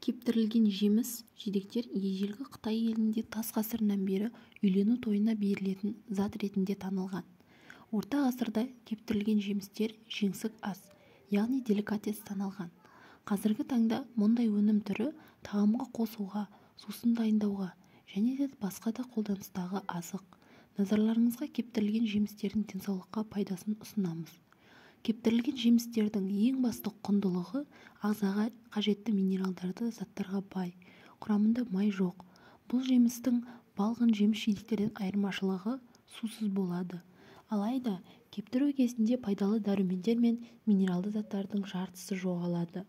Кептірілген жеміс-жидектер ежелгі Қытай елінде тас ғасырынан бері үйлену тойына берілетін зат ретінде танылған. Орта ғасырда кептірілген жемістер жеңсік ас, яғни деликатес саналған. Қазіргі таңда мұндай өнім түрі тағамға қосуға, сусын дайындауға және де басқа да қолданыстағы азық. Назарларыңызға кептірілген жемістердің денсаулыққа пайдасын ұсынамыз. Кептірілген жемістердің ең басты құндылығы ағзаға қажетті минералдарды заттарға бай. Құрамында май жоқ. Бұл жемістің балғын жеміс-жидектерден айырмашылығы сусыз болады. Алайда кептіру кезінде пайдалы дәрумендер мен минералды заттардың жартысы жоғалады.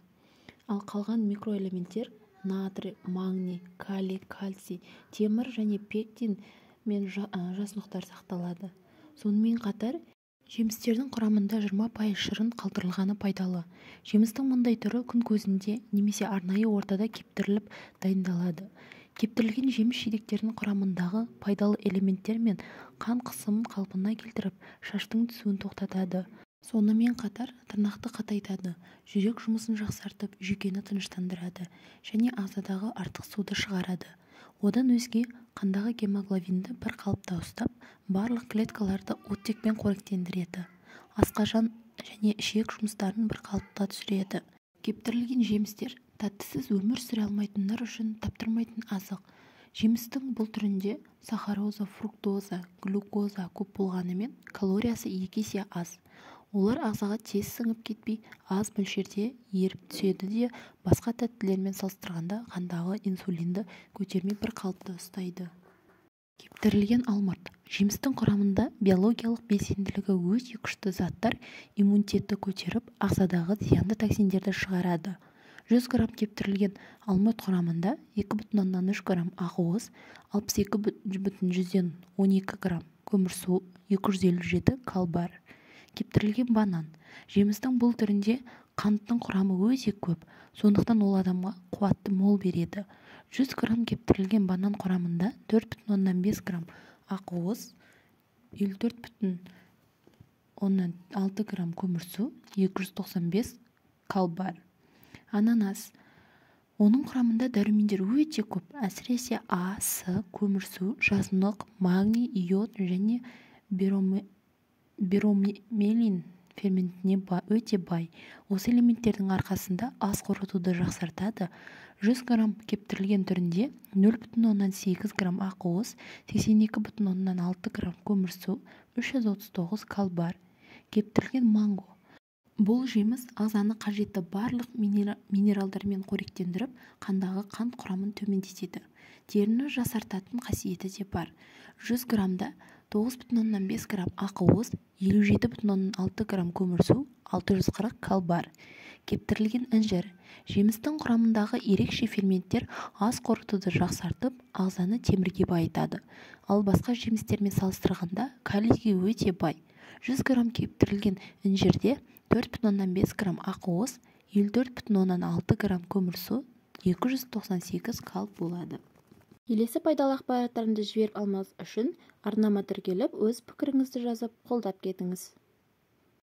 Ал қалған микроэлементтер натрий, магний, калий, кальций, темір және пектин мен жасұнықтар сақталады. Сонымен қатар жемістердің құрамында 20% шырын қалдырылғаны пайдалы. Жемістің мұндай түрі күн көзінде немесе арнайы ортада кептіріліп дайындалады. Кептірілген жеміс-жидектердің құрамындағы пайдалы элементтер мен қан қысымын қалпына келтіріп, шаштың түсуін тоқтатады. Сонымен қатар тырнақты қатайтады, жүрек жұмысын жақсартып, жүйкені тыныштандырады және ағзадағы артық суды шығарады. Одан өзге қандағы гемоглобинді бір қалыпта ұстап, барлық клеткаларды оттекпен қоректендіреді. Асқазан және ішек жұмыстарын бір қалыпта түсіреді. Кептірілген жемістер тәттісіз өмір сүре алмайтындар үшін таптырмайтын азық. Жемістің бұл түрінде сахароза, фруктоза, глюкоза көп болғанымен калориясы 2 есе аз. Олар ағзаға тез сіңіп кетпей, аз мөлшерде еріп түседі де басқа тәттілермен салыстырғанда қандағы инсулинді көтермей бір қалыпта ұстайды. Кептірілген алмұрт. Жемістің құрамында биологиялық белсенділігі өте күшті заттар иммунитетті көтеріп, ағзадағы зиянды токсиндерді шығарады. 100 грамм кептірілген алмұрт құрамында 2,3 грамм ақуыз, 62,12 грамм көмірсу, 257 кал бар. Кептірілген банан. Жемістің бұл түрінде қанттың құрамы өте көп, сондықтан ол адамға қуатты мол береді. 100 грамм кептірілген банан құрамында 4,5 грамм ақуыз, 54,6 грамм көмірсу, 295 кал бар. Ананас. Оның құрамында дәрумендер өте көп, әсіресе А, С, көмірсу, жасұнық, магний, йод және беромелин ферментіне өте бай. Осы элементтердің арқасында ас қорытуды жақсартады. 100 грамм кептірілген түрінде 0,8 грамм ақуыз, 82,6 грамм көмірсу, 339 кал бар. Кептірілген манго. Бұл жеміс ағзаны қажетті барлық минералдармен қоректендіріп, қандағы қант құрамын төмендетеді. Теріні жасартатын қасиеті де бар. 100 граммда 9,5 грамм ақуыз, 57,6 грамм көмірсу, 640 кал бар. Кептірілген інжір. Жемістің құрамындағы ерекше ферменттер ас қорытуды жақсартып, ағзаны темірге байытады. Ал басқа жемістермен салыстырғанда калийге өте бай. 100 грамм кептірілген інжірде 4,5 грамм ақуыз, 54,6 грамм көмірсу, 298 кал болады. Келесі пайдалы ақпараттарымды жіберіп алмаңыз үшін арнама тіркеліп, өз пікіріңізді жазып, қолдап кетіңіз.